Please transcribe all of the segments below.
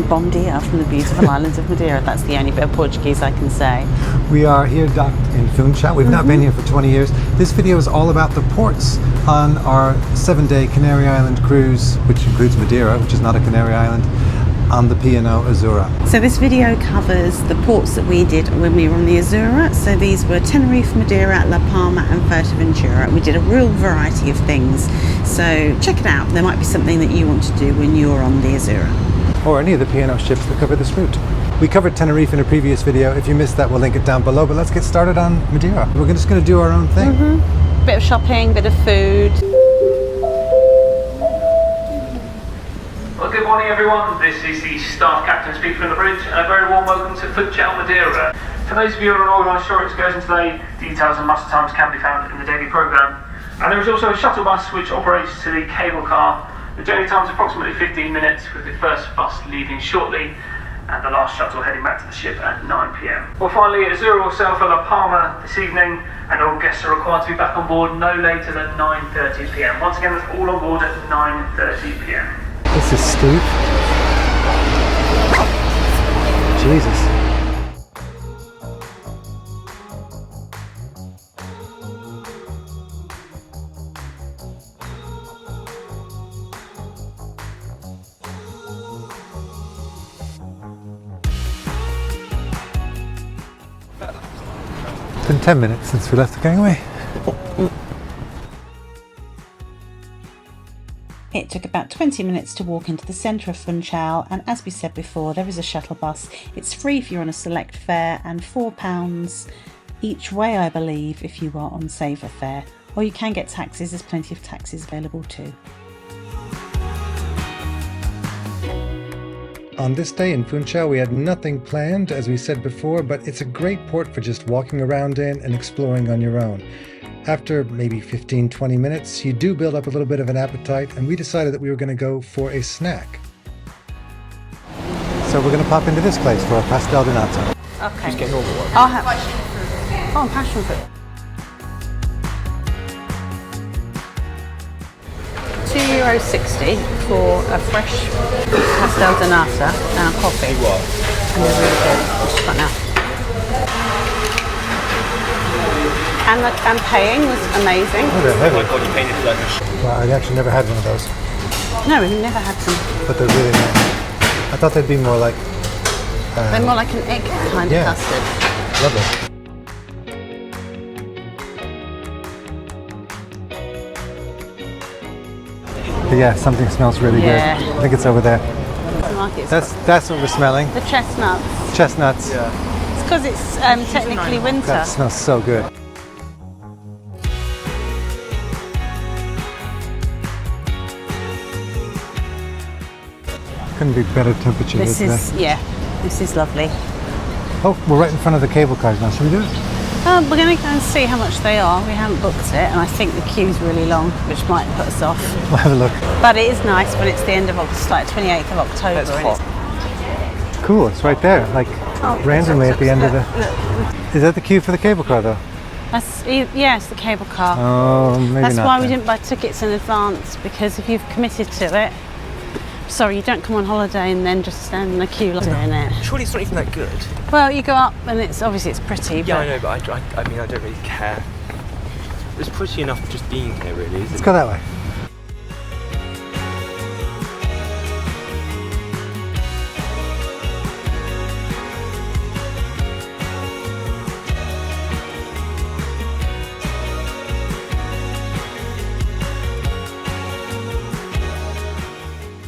Bom dia from the beautiful islands of Madeira. That's the only bit of Portuguese I can say. We are here docked in Funchal. We've not been here for 20 years. This video is all about the ports on our 7-day Canary Island cruise, which includes Madeira, which is not a Canary Island, on the P&O Azura. So this video covers the ports that we did when we were on the Azura. So these were Tenerife, Madeira, La Palma and Fuerteventura. We did a real variety of things. So check it out. There might be something that you want to do when you're on the Azura. Or any of the P&O ships that cover this route. We covered Tenerife in a previous video. If you missed that, we'll link it down below. But let's get started on Madeira. We're just going to do our own thing. Bit of shopping, bit of food. Well, good morning everyone. This is the staff captain speaking from the bridge, and a very warm welcome to Funchal, Madeira. For those of you who are on organised shore excursions today, details and muster times can be found in the daily programme. And there is also a shuttle bus which operates to the cable car. The journey time is approximately 15 minutes, with the first bus leaving shortly and the last shuttle heading back to the ship at 9 p.m. Well, finally, Azura will sail for La Palma this evening, and all guests are required to be back on board no later than 9:30 p.m. Once again, that's all on board at 9:30 p.m. This is steep. Jesus. It's been 10 minutes since we left the gangway. It took about 20 minutes to walk into the centre of Funchal, and as we said before, there is a shuttle bus. It's free if you're on a select fare and £4 each way, I believe, if you are on saver fare. Or you can get taxis, there's plenty of taxis available too. On this day in Funchal, we had nothing planned, as we said before, but it's a great port for just walking around in and exploring on your own. After maybe 15-20 minutes, you do build up a little bit of an appetite, and we decided that we were going to go for a snack. So we're going to pop into this place for a pastel de nata. Okay. Just get normal one. I'll have passion fruit. €2.60 for a fresh pastel de nata and a coffee. And they're really good. Just right now. And paying was amazing. Oh, they're heavy. Oh my god, you painted like a Well, I've actually never had one of those, No, we've never had them. but they're really nice. I thought they'd be more like... They're more like an egg kind yeah. of custard. Lovely. But yeah, something smells really good. I think it's over there. That's what we're smelling. The chestnuts. Chestnuts. Yeah. It's because it's technically winter. That smells so good. Couldn't be better temperature here today. This is lovely. Oh, we're right in front of the cable cars now. Should we do it? We're going to go and see how much they are. We haven't booked it, and I think the queue's really long, which might put us off. We'll have a look. But it is nice when it's the end of August, like 28th of October. That's hot. Cool, it's right there, like randomly at the end of the... Is that the queue for the cable car though? Yeah, it's the cable car. Oh, maybe That's not why we then. didn't buy tickets in advance, because if you've committed to it, sorry, you don't come on holiday and then just stand in a queue like doing it. Surely it's not even that good. Well, you go up and it's obviously it's pretty. Yeah, but I know, but I mean, I don't really care. It's pretty enough just being here, really, isn't Let's it? go that way.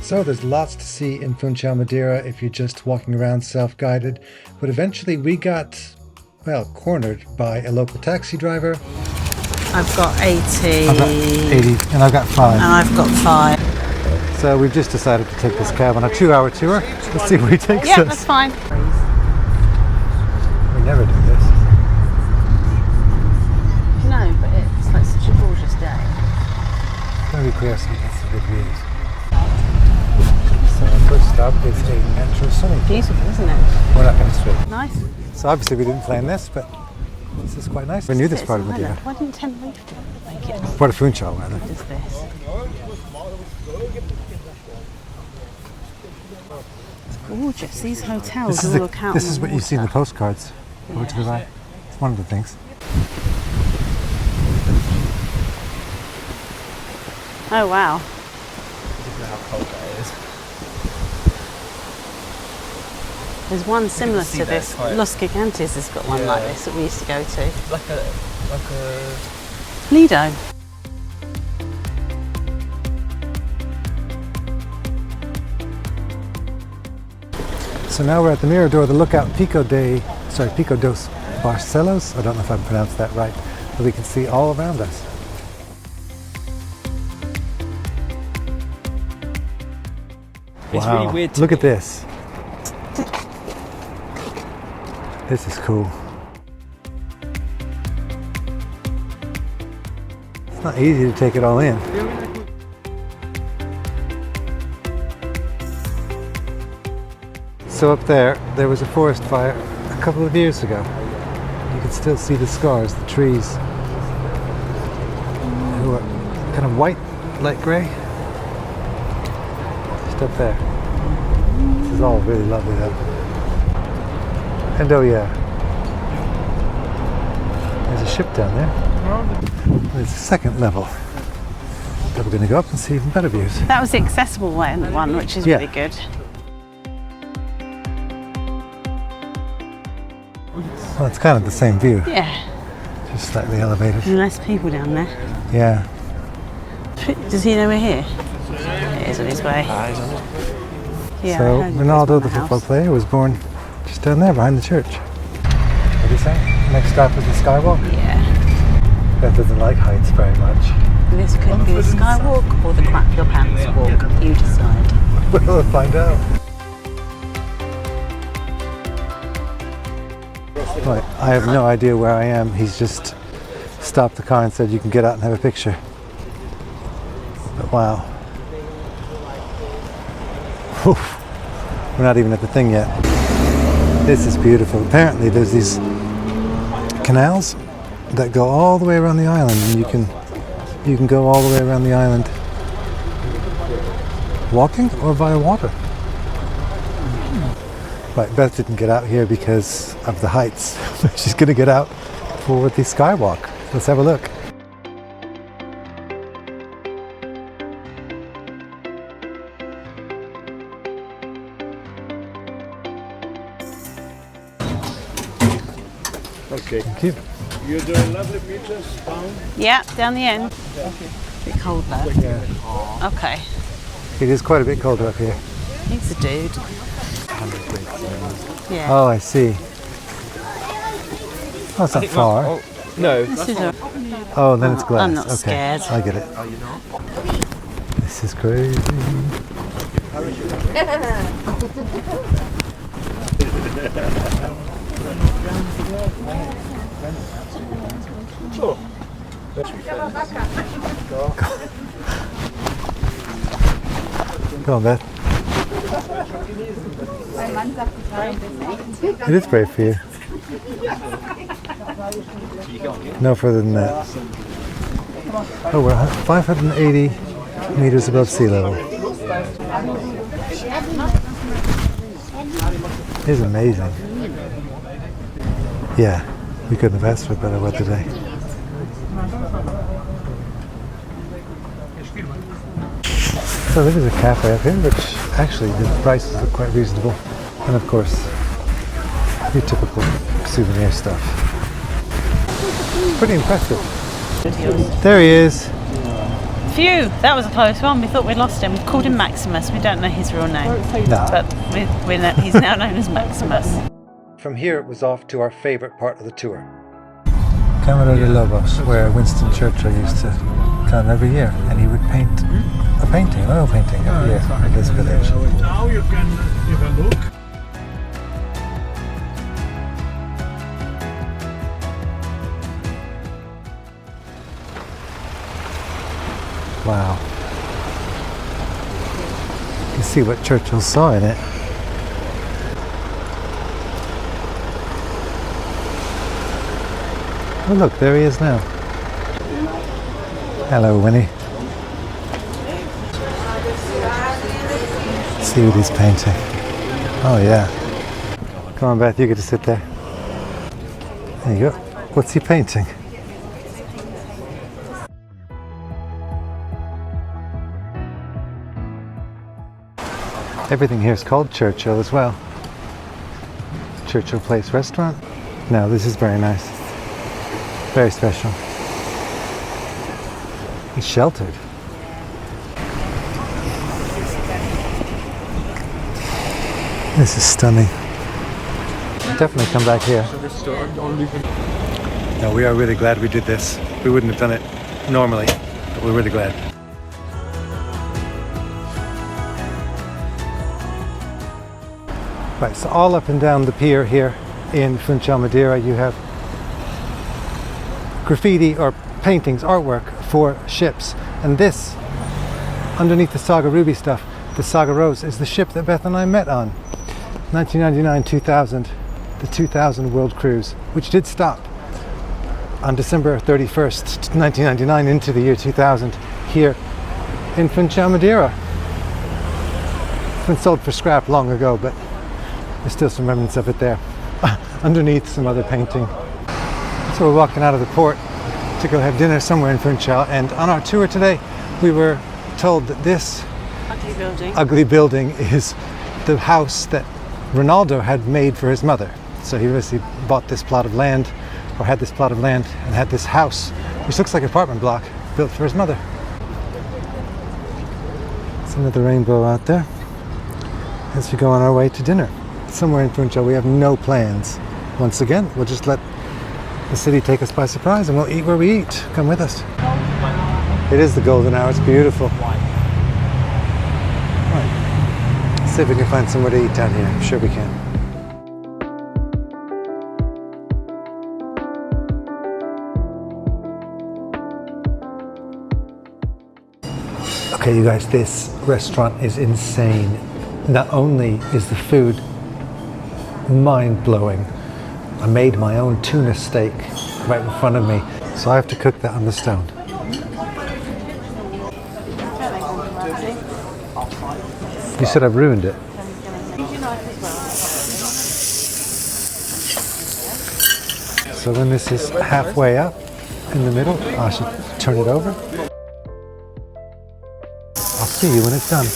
So there's lots to see in Funchal, Madeira if you're just walking around self-guided, but eventually we got, well, cornered by a local taxi driver. I've got 80. I've got 80 and I've got 5. And I've got 5. So we've just decided to take this cab on a 2-hour tour. Let's see where he takes Yeah, us. that's fine. We never do this. No, but it's like such a gorgeous day. Very clear so we get some good views. So our first stop is a natural swimming pool. Beautiful, isn't it? We're not going to swim. Nice. So obviously we didn't plan this, but this is quite nice. We knew this part of Madeira. Why didn't Tenerife make it? Port of Funchal, rather. What is this? Gorgeous. These hotels all look out. This on is the what you see in the water. postcards. Over to the Yeah. right. It's one of the things. Oh wow. Look at how cold that is. There's one similar see to that, this. quite- Los Gigantes has got one like Yeah. this that we used to go to. Like a Lido. So now we're at the Mirador, the lookout Pico dos Barcelos. I don't know if I pronounced that right, but we can see all around us. It's Wow. really weird to Look me. at this. This is cool. It's not easy to take it all in. So up there was a forest fire a couple of years ago. You can still see the scars, the trees. Who are kind of white, light grey. Just up there. This is all really lovely though. And oh yeah, there's a ship down there. There's a second level that we're going to go up and see even better views. That was the accessible one, which is Yeah. really good. Well, it's kind of the same view, Yeah. just slightly elevated. And less people down there. Yeah. Does he know we're here? It is on his way. Yeah, I So heard he was Ronaldo, on the football house. player, was born just down there behind the church. What do you say? Next stop is the skywalk. Yeah. Beth doesn't like heights very much. This could be the skywalk or the crap your pants walk. You decide. We'll find out. Right, I have no idea where I am. He's just stopped the car and said you can get out and have a picture. But wow. Whew. We're not even at the thing yet. This is beautiful. Apparently there's these canals that go all the way around the island, and you can go all the way around the island walking or via water. Right, Beth didn't get out here because of the heights. She's going to get out for the skywalk. Let's have a look. Okay. Thank you. You're doing lovely pictures down. Yeah, down the end. Bit cold though. Yeah. Okay. It is quite a bit colder up here. He's a dude. Yeah. Oh, I see. Oh, it's not far. Oh, no. This is a, Oh, then it's glass. I'm not Okay, scared. I get it. Are you not? This is crazy. Go on, Beth. It is brave for you. No further than that. Oh, we're 580 meters above sea level. It is amazing. Yeah, we couldn't have asked for better weather today. So there is a cafe up here, which actually the prices look quite reasonable. And of course, your typical souvenir stuff. Pretty impressive. There he is. Phew, that was a close one. We thought we'd lost him. We've called him Maximus. We don't know his real name, No. but he's now known as Maximus. From here, it was off to our favorite part of the tour. Camara de Lobos, where Winston Churchill used to come every year, and he would paint a painting, an oil painting every year of this village. Now you can give a look. Wow. You can see what Churchill saw in it. Oh look, there he is now. Hello, Winnie. See what he's painting. Oh yeah. Come on, Beth, you get to sit there. There you go. What's he painting? Everything here is called Churchill as well. Churchill Place restaurant. No, this is very nice. Very special. It's sheltered. This is stunning. Definitely come back here. No, we are really glad we did this. We wouldn't have done it normally, but we're really glad. Right, so all up and down the pier here in Funchal, Madeira, you have graffiti or paintings, artwork for ships. And this, underneath the Saga Ruby stuff, the Saga Rose, is the ship that Beth and I met on. 1999-2000, the 2000 World Cruise, which did stop on December 31st, 1999 into the year 2000 here in Funchal, Madeira. It's been sold for scrap long ago, but there's still some remnants of it there. Underneath some other painting. So we're walking out of the port to go have dinner somewhere in Funchal, and on our tour today we were told that this ugly building is the house that Ronaldo had made for his mother. So he obviously bought this plot of land, or had this plot of land, and had this house, which looks like an apartment block, built for his mother. It's another rainbow out there as we go on our way to dinner. Somewhere in Funchal. We have no plans. Once again, we'll just let the city take us by surprise, and we'll eat where we eat. Come with us. It is the golden hour. It's beautiful. Right. See if we can find somewhere to eat down here. I'm sure we can. Okay, you guys, this restaurant is insane. Not only is the food mind-blowing, I made my own tuna steak right in front of me, so I have to cook that on the stone. You said I've ruined it. So when this is halfway up in the middle, I should turn it over. I'll see you when it's done.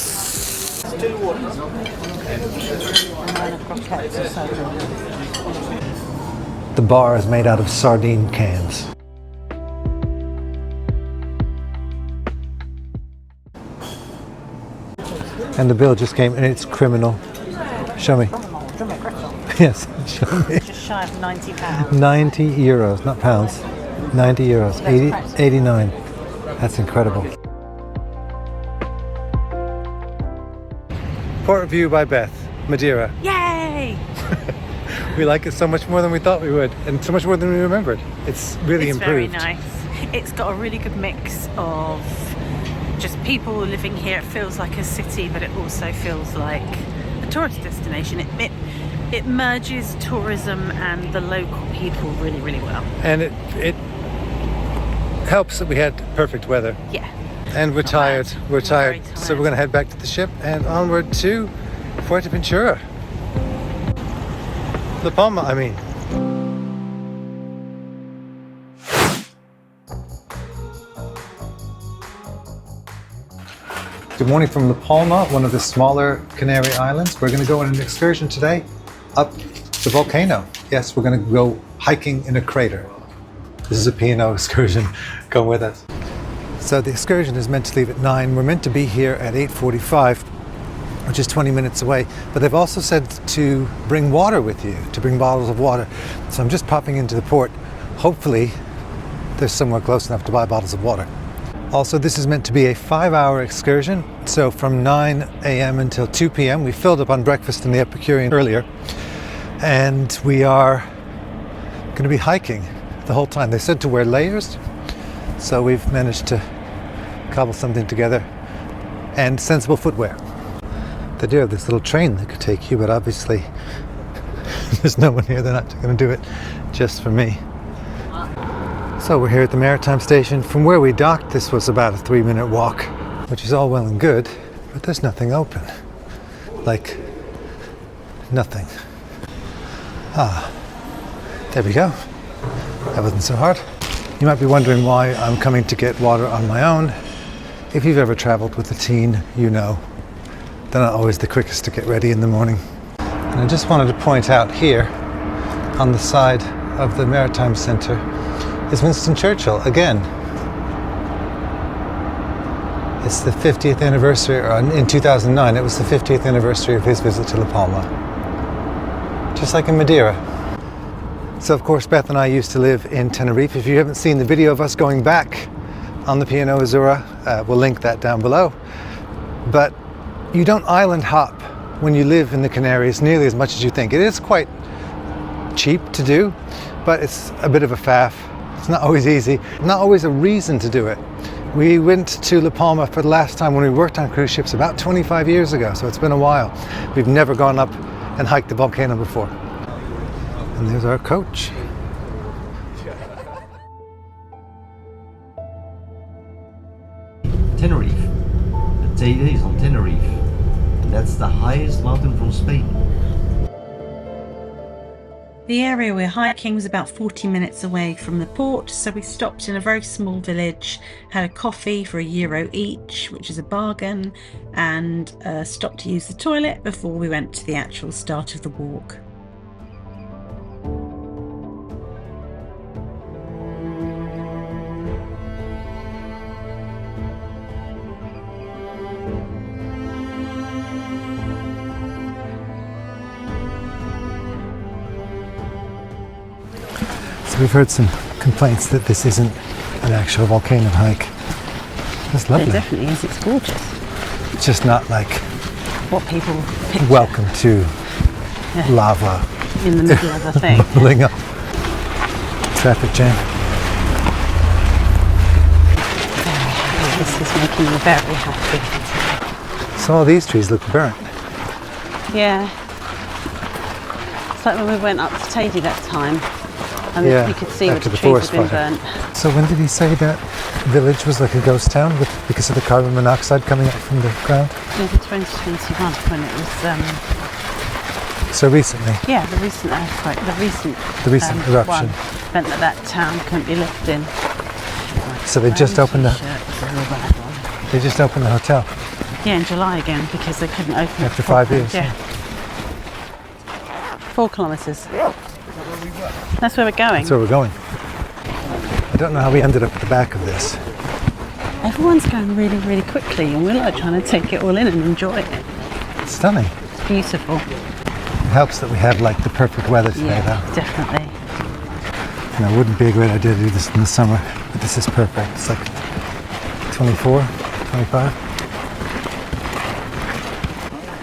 The bar is made out of sardine cans. And the bill just came, and it's criminal. Show me. Yes, show me. Just shy of £90. 90 euros, not pounds. 90 euros, 89. That's incredible. Port View by Beth, Madeira. Yay! We like it so much more than we thought we would, and so much more than we remembered. It's really improved. It's very nice. It's got a really good mix of just people living here. It feels like a city, but it also feels like a tourist destination. It merges tourism and the local people really, really well. And it helps that we had perfect weather. Yeah. And we're tired. Bad. We're tired. Very So we're going to head back to the ship and onward to Fuerteventura. La Palma, I mean. Good morning from La Palma, one of the smaller Canary Islands. We're going to go on an excursion today up the volcano. Yes, we're going to go hiking in a crater. This is a P&O excursion. Come with us. So the excursion is meant to leave at 9. We're meant to be here at 8:45, which is 20 minutes away. But they've also said to bring water with you, to bring bottles of water. So I'm just popping into the port. Hopefully there's somewhere close enough to buy bottles of water. Also, this is meant to be a 5-hour excursion. So from 9 a.m. until 2 p.m. We filled up on breakfast in the Epicurean earlier. And we are going to be hiking the whole time. They said to wear layers. So we've managed to cobble something together, and sensible footwear. They do have this little train that could take you, but obviously there's no one here. They're not going to do it just for me. So we're here at the maritime station. From where we docked, this was about a 3-minute walk, which is all well and good, but there's nothing open. Like nothing. Ah, there we go. That wasn't so hard. You might be wondering why I'm coming to get water on my own. If you've ever traveled with a teen, you know they're not always the quickest to get ready in the morning. And I just wanted to point out here on the side of the Maritime Centre is Winston Churchill again. It's the 50th anniversary, or in 2009 it was the 50th anniversary of his visit to La Palma. Just like in Madeira. So of course Beth and I used to live in Tenerife. If you haven't seen the video of us going back on the P&O Azura, we'll link that down below. But you don't island hop when you live in the Canaries nearly as much as you think. It is quite cheap to do, but it's a bit of a faff. It's not always easy, not always a reason to do it. We went to La Palma for the last time when we worked on cruise ships about 25 years ago, so it's been a while. We've never gone up and hiked the volcano before. And there's our coach. Tenerife. Madeira is on Tenerife, and that's the highest mountain from Spain. The area we're hiking was about 40 minutes away from the port, so we stopped in a very small village, had a coffee for €1 each, which is a bargain, and stopped to use the toilet before we went to the actual start of the walk. So we've heard some complaints that this isn't an actual volcano hike. It's lovely. It definitely is, it's gorgeous. It's just not like What people picture welcome to lava in the middle of a thing. bubbling up. Traffic jam. Very happy. This is making me very happy. So all these trees look burnt. Yeah. It's like when we went up to Tady that time. And Yeah, you could see where after the the trees forest had been fire. burnt. So when did he say that village was like a ghost town because of the carbon monoxide coming up from the ground? Maybe 2021 when it was, So recently, the recent earthquake, the recent eruption. one meant that town couldn't be lived in. So they just opened the they just opened the hotel Yeah, in July again because they couldn't open it after 5 years. Yeah. 4 kilometres. That's where we're going. That's where we're going. I don't know how we ended up at the back of this. Everyone's going really, really quickly and we're like trying to take it all in and enjoy it. It's stunning. It's beautiful. It helps that we have like the perfect weather today though. Definitely. And it wouldn't be a great idea to do this in the summer, but this is perfect. It's like 24, 25.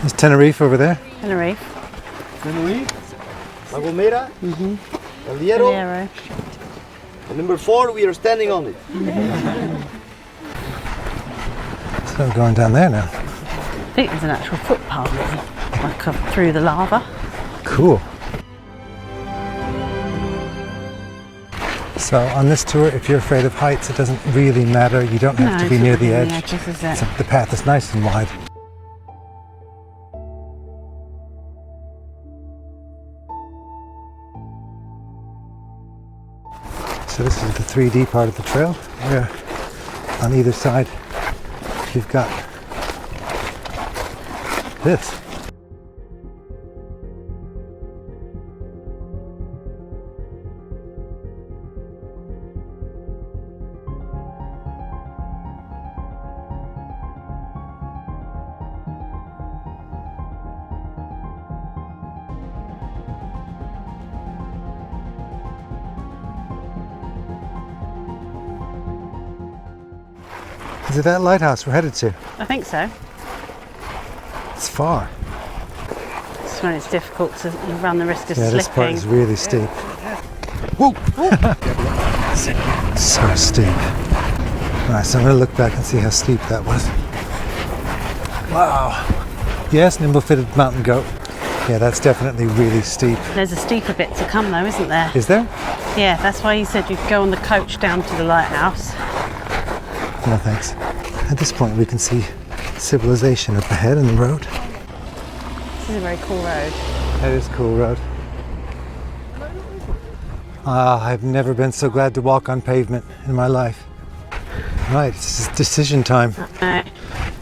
There's Tenerife over there. Tenerife. La Gomera, El Hierro, Madiera. and number 4 we are standing on it. So we're going down there now. I think there's an actual footpath like through the lava. Cool. So on this tour, if you're afraid of heights, it doesn't really matter. You don't have to be near the edge. Edges, is it? So the path is nice and wide. So this is the 3D part of the trail, where on either side you've got this. Is it that lighthouse we're headed to? I think so. It's far. It's when it's difficult to you run the risk of Yeah, slipping. this part is really steep. Whoa! So steep. Alright, so I'm going to look back and see how steep that was. Wow. Yes, nimble-footed mountain goat. Yeah, that's definitely really steep. There's a steeper bit to come though, isn't there? Is there? Yeah, that's why you said you'd go on the coach down to the lighthouse. No thanks. At this point we can see civilization up ahead in the road. This is a very cool road. That is cool road. I've never been so glad to walk on pavement in my life. Right, it's decision time.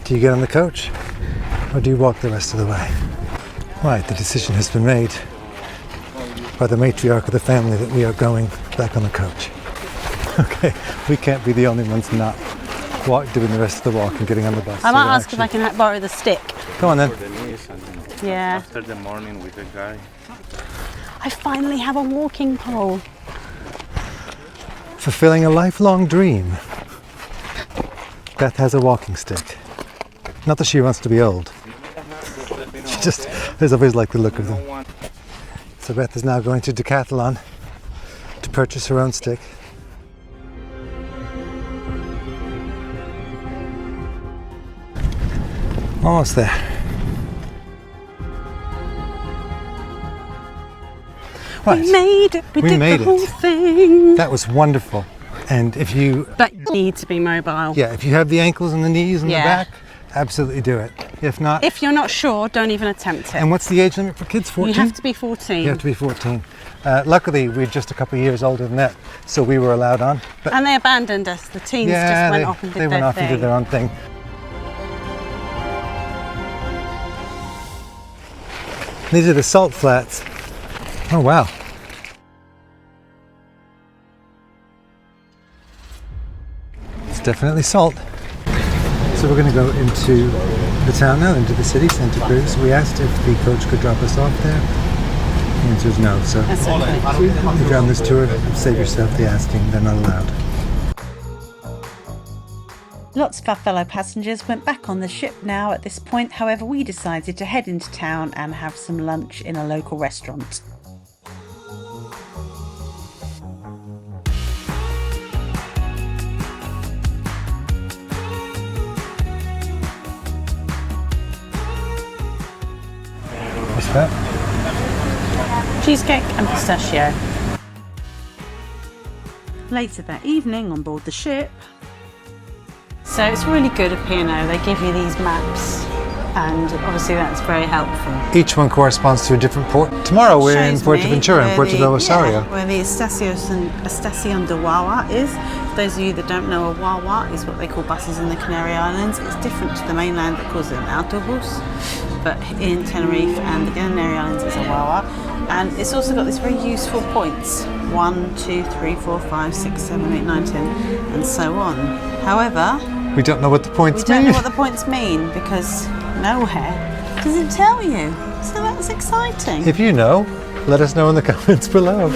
Do you get on the coach or do you walk the rest of the way? Right, the decision has been made by the matriarch of the family that we are going back on the coach. Okay, we can't be the only ones not doing the rest of the walk and getting on the bus. I might ask if I can borrow the stick. Go on then. Yeah. After the morning with the guy. I finally have a walking pole. Fulfilling a lifelong dream. Beth has a walking stick. Not that she wants to be old. She just has always liked the look of them. So Beth is now going to Decathlon to purchase her own stick. Almost there. Right. We made it. We did made the whole it. thing. That was wonderful. And if you... But you need to be mobile. Yeah, if you have the ankles and the knees and Yeah. the back, absolutely do it. If not... If you're not sure, don't even attempt it. And what's the age limit for kids? 14? You have to be 14. You have to be 14. Luckily, we're just a couple of years older than that, so we were allowed on. But And they abandoned us. The teens just went off and did they went their off thing. and did their own thing. These are the salt flats. Oh wow. It's definitely salt. So we're going to go into the town now, into the city, Santa Cruz. We asked if the coach could drop us off there. The answer is no, so That's okay. if you're on this tour, save yourself the asking, they're not allowed. Lots of our fellow passengers went back on the ship now at this point. However, we decided to head into town and have some lunch in a local restaurant. What's that? Cheesecake and pistachio. Later that evening on board the ship. So it's really good at P&O. They give you these maps and obviously that's very helpful. Each one corresponds to a different port. Tomorrow we're in Shows Fuerteventura, me in Puerto del Rosario. Yeah, where the Estación de Wawa is. For those of you that don't know, a Wawa is what they call buses in the Canary Islands. It's different to the mainland that calls it an autobus, but in Tenerife and the Canary Islands it's a Wawa. And it's also got these very useful points. 1, 2, 3, 4, 5, 6, 7, 8, 9, 10 and so on. However, we don't know what the points we mean. don't know what the points mean because nowhere does it tell you. So that's exciting. If you know, let us know in the comments below.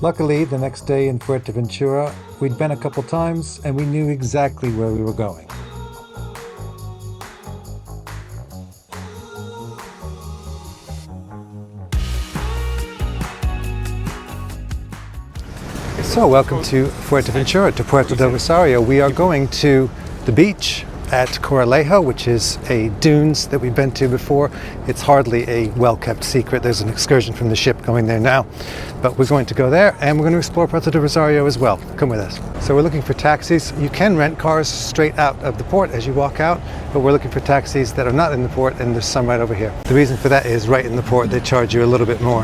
Luckily, the next day in Fuerteventura, we'd been a couple times and we knew exactly where we were going. So welcome to Fuerteventura, to Puerto del Rosario. We are going to the beach at Coralejo, which is a dunes that we've been to before. It's hardly a well-kept secret. There's an excursion from the ship going there now. But we're going to go there and we're going to explore Puerto del Rosario as well. Come with us. So we're looking for taxis. You can rent cars straight out of the port as you walk out, but we're looking for taxis that are not in the port, and there's some right over here. The reason for that is right in the port they charge you a little bit more,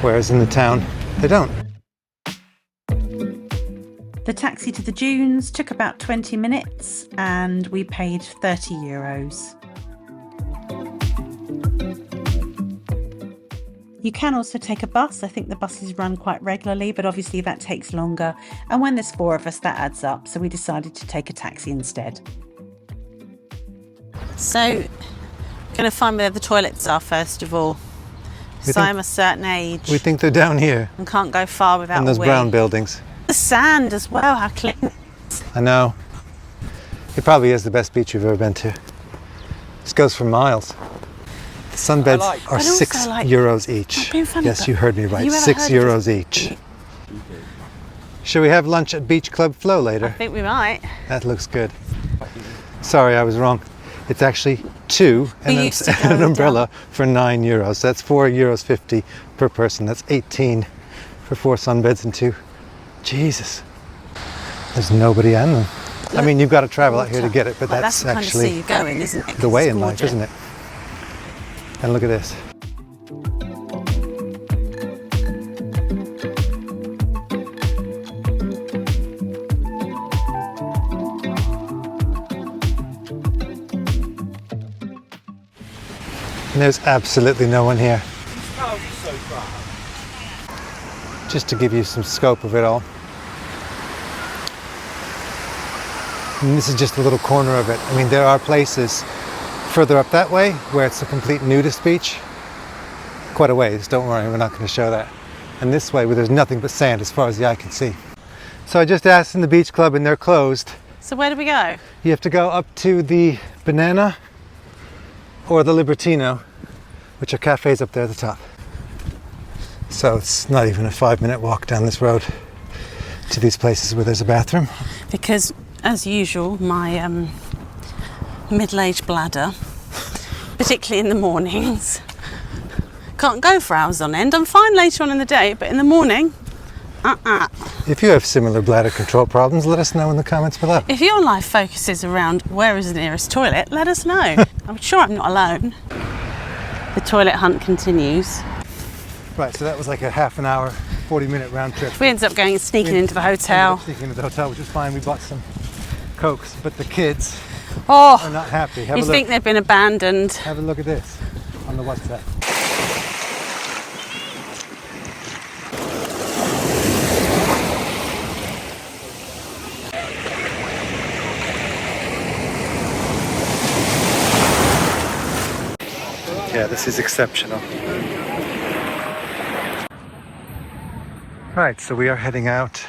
whereas in the town they don't. The taxi to the dunes took about 20 minutes and we paid 30 euros. You can also take a bus. I think the buses run quite regularly, but obviously that takes longer. And when there's 4 of us, that adds up. So we decided to take a taxi instead. So, I'm going to find where the toilets are first of all. So I'm a certain age. We think they're down here, and can't go far without in those a wee. brown buildings. The sand as well, how clean. I know. It probably is the best beach we've ever been to. This goes for miles. The sunbeds are But also, €6 each. not being funny, Yes, but you heard me right. have you ever heard of €6 each. Shall we have lunch at Beach Club Flow later? I think we might. That looks good. Sorry, I was wrong. It's actually 2 and We used to an go umbrella for €9. That's €4.50 per person. That's 18 for 4 sunbeds and 2. Jesus, there's nobody on them. I mean, you've got to travel out here to get it, but Well, that's the kind actually of sea you're going, isn't it? the way It's in life, gorgeous. isn't it? And look at this. And there's absolutely no one here. Just to give you some scope of it all. And this is just a little corner of it. I mean, there are places further up that way where it's a complete nudist beach. Quite a ways, don't worry, we're not going to show that. And this way where there's nothing but sand as far as the eye can see. So I just asked in the beach club and they're closed. So where do we go? You have to go up to the Banana or the Libertino, which are cafes up there at the top. So it's not even a 5-minute walk down this road to these places where there's a bathroom. Because, as usual, my middle-aged bladder, particularly in the mornings, can't go for hours on end. I'm fine later on in the day, but in the morning, If you have similar bladder control problems, let us know in the comments below. If your life focuses around where is the nearest toilet, let us know. I'm sure I'm not alone. The toilet hunt continues. Right, so that was like a half an hour, 40-minute round trip. We ended up going and sneaking into the hotel. Sneaking into the hotel, which was fine. We bought some Cokes, but the kids are not happy. You think they've been abandoned. Have a look at this on the WhatsApp. Yeah, this is exceptional. Right, so we are heading out.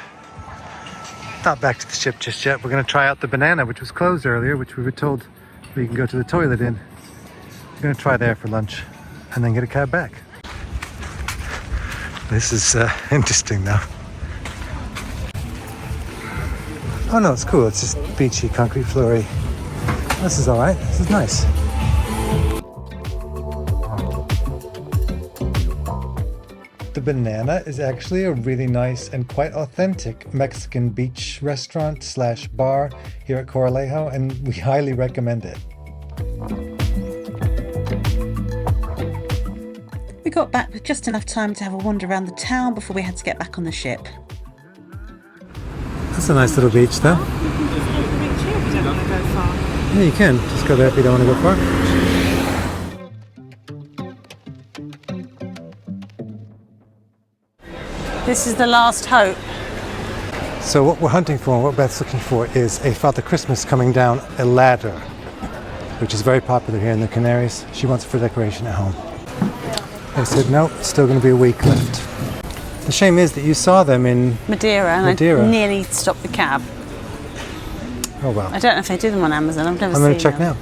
Not back to the ship just yet. We're going to try out the Banana, which was closed earlier, which we were told we can go to the toilet in. We're going to try there for lunch and then get a cab back. This is interesting though. Oh no, it's cool. It's just beachy, concrete floory. This is all right. This is nice. The Banana is actually a really nice and quite authentic Mexican beach restaurant slash bar here at Coralejo, and we highly recommend it. We got back with just enough time to have a wander around the town before we had to get back on the ship. That's a nice little beach though. Yeah, you can. Just go there if you don't want to go far. This is the last hope. So what we're hunting for and what Beth's looking for is a Father Christmas coming down a ladder, which is very popular here in the Canaries. She wants it for decoration at home. I said, no, it's still going to be a week left. The shame is that you saw them in Madeira, and I nearly stopped the cab. Oh well. I don't know if they do them on Amazon. I've never seen them. I'm going to check now.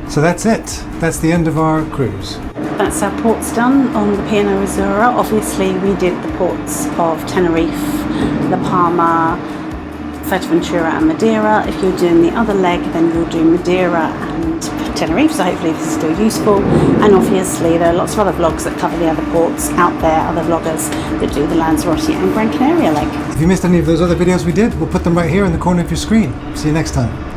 So that's it. That's the end of our cruise. That's our ports done on the P&O Azura. Obviously we did the ports of Tenerife, La Palma, Fuerteventura and Madeira. If you're doing the other leg, then you'll do Madeira and Tenerife, so hopefully this is still useful. And obviously there are lots of other vlogs that cover the other ports out there, other vloggers that do the Lanzarote and Gran Canaria leg. If you missed any of those other videos we did, we'll put them right here in the corner of your screen. See you next time.